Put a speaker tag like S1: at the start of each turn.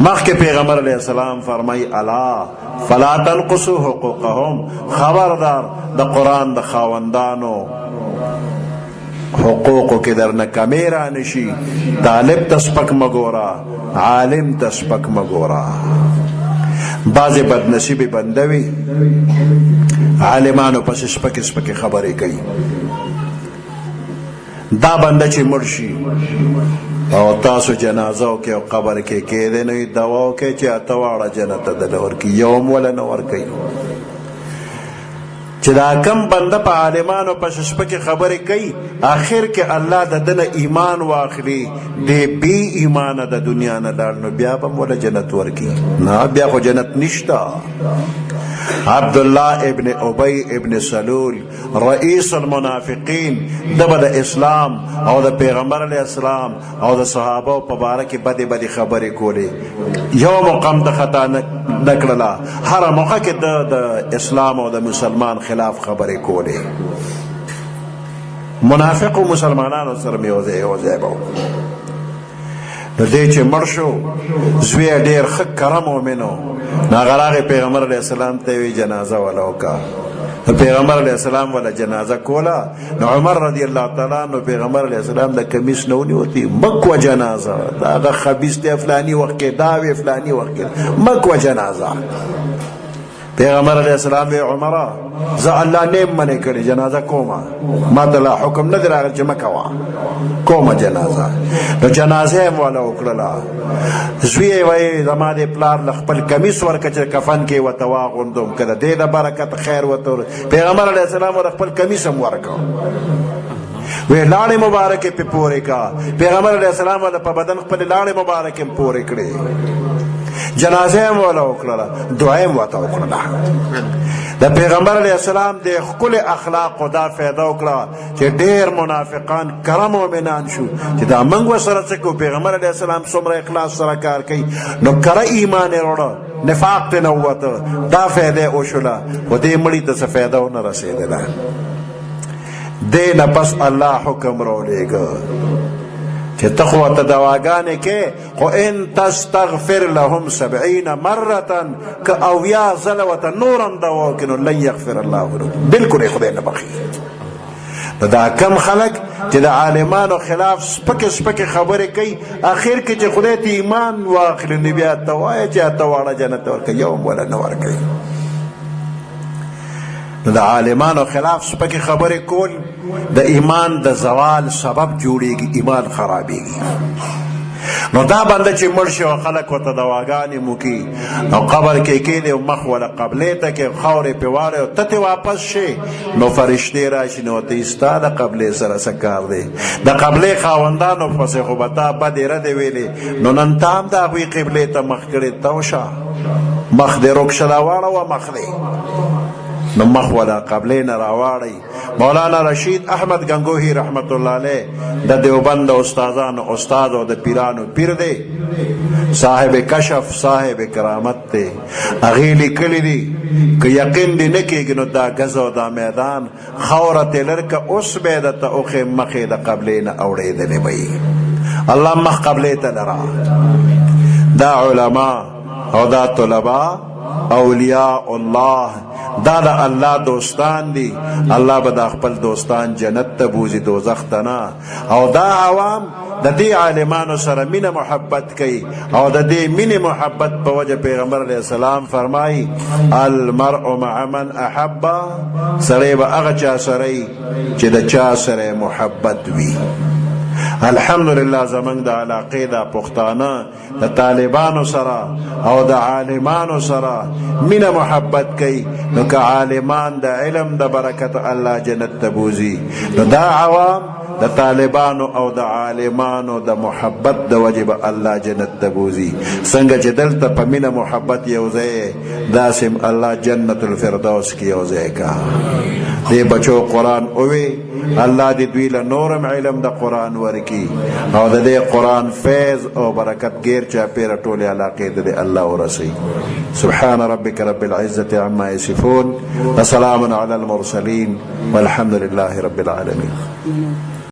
S1: مخکې پیغمبر علیه السلام فرمای الا فلا تنقصوا حقوقهم، خبردار د قرآن د خاوندانو حقوقو کې درنه کمی رانشي. طالب ته سپک مګوره، عالم ته سپک مګوره. بعضې بدنصیبې بنده وي عالمانو پسې سپکې سپکې خبرې کوي. دا بنده چې مړ شي او تاسو جنازه وکړئ او قبر کې کېدی نه وي دوا وکړئ چې اته واړه جنت ته دله ورکړي، یو هم وله نه ورکوي. چې دا کم بنده په عالمانو پسې سپکې خبرې کوي، آخر کې الله د ده نه ایمان واخلي، دی بې ایمانه د دنیا نه لاړ، نو بیا به هم وله جنت ورکړي. نه بیا خو جنت نشته. عبدالله ابن ابی ابن سلول رئیس المنافقین دبا د اسلام او د پیغمبر علیہ السلام او د صحابه په باره کې بدې بدې خبرې کولې. یو مقام د خطا نکړله، هر موقع کې د اسلام او د مسلمان خلاف خبرې کولې. منافق و مسلمانانو سره مې یو ځای به نو دی چې مړ شو، زوی ډېر ښه کره مؤمن و، نو هغه راغی پیغمبر علیه السلام ته یې وی جنازه وله وکړه. پیغمبر علیه السلام وله جنازه کوله، نو عمر رضی الله تعالی عنه پیغمبر علیه السلام د کمیس نه ونیوتی، مکوه جنازه، دا هغه خبیث دی فلاني وخت کې دا وی فلاني وخت کې مکوه جنازه. پیغمبر علیه السلام وی عمره زه الله نیم منې کړې جنازه کومه، ما ته لا حکم نه دی راغلی چې مه کوه، کومه جنازه. نو جنازه یې هم والا وکړله. زوی یې وایي زما دې پلار له خپل کمیس ورکړه چې کفن کې ورته واغوندم، که د دې د برکت خیر ورته. پیغمبر علیه السلام ورته خپل کمیس هم ورکړه، وی لاړې مبارکې پې پورې کا. پیغمبر علیه السلام ورته په بدن خپلې لاړې مبارکې هم پورې کړې، جنازه هم والا وکړله، دعا هم ورته وکړله. د پیغمبر علیه السلام د ښکلې اخلاقو دا فایده وکړه چې ډېر منافقان کره مؤمنان شو چې دا موږ ورسره څه کوو. پیغمبر علیه السلام څومره اخلاص سره کار کوي، نو کره ایمان یې وروړه، نفاق ترې نه ووته، دا فایده یې وشوله، خو دې مړي ته څه فایده ونه رسېدله. دې نه پس الله حکم راولېږه چې ته خو ورته دواګانې کې، خو ان تستغفر لهم 70 مرة که اویا ځله ورته نور هم دوا وکړي نو لن یغفر الله لهم، بلکل یې خدای نه بخي. نو دا کم خلک چې د عالمانو خلاف سپکې سپکې خبرې کوي، آخر کې چې خدای ته ایمان واخلي نو بیا ته وایه چې اته واړه جنت ته ورکوي، یو هم وله نه ورکوي. نو د عالمانو خلاف سپکې خبرې کول د ایمان د زوال سبب جوړیږي، ایمان خرابیږي. نو دا بنده چې مړ شي او خلک ورته دواګانې موکي او قبر کې کېني او مخ وله قبلې ته کې خاورې پې واړی او ته ترې واپس شي، نو فرشتې راشي نو ورته ستا د قبلې سره څه کار دی؟ د قبلې خاوندانو پسې خو به تا بدې ردې ویلې، نو نن ته هم د هغوی قبلې ته مخ کړې، ته وشه مخ دې روک شه، دا واړوه مخ دی، نو مخ ولا قبلې نه راواړئ. مولانا رشید احمد گنگوهی رحمت الله علیه د دیوبند استادانو استاد او د پیرانو پیر دی، صاحب کشف صاحب کرامت دی. هغې لیکلی دي که یقین دې نه کېږي نو دا ګز او دا میدان خاوره ترې لر که اوس به یې درته اوښې مخې د قبلې نه اوړېدلې به یي. الله مخ قبلې ته لره. دا علما او دا طلبا اولیاء الله دا د الله دوستان دي، الله به دا خپل دوستان جنت ته بوزي، دوزخ ته نه. او دا عوام د دې عالمانو سره مینه محبت کوي، او د دې مینې محبت په وجه پیغمبر علیه السلام فرمایي المرء مع من احب، سړی به هغه چا سره چې د چا سره محبت وي. الحمدلله زمونږ د علاقې دا پښتانه د طالبانو سره او د عالمانو سره مینه محبت کوي، نو که عالمان د علم د برکت الله جنت ته بوزي، نو دا عوام د طالبانو او د عالمانو د محبت د وجه به الله جنت ته بوزي. څنګه چې دلته په مینه محبت یو ځای، داسې الله جنت الفردوس کې یو ځای کا. دې بچو قرآن اووي، الله دې دوی له نورم علم د قرآن ورکي، او د دې قرآن فیض او برکت غیر چاپېره ټولې علاقې ته دې الله ورسوي. سبحان ربك رب العزة عما يصفون وسلام على المرسلين والحمد لله رب العالمين.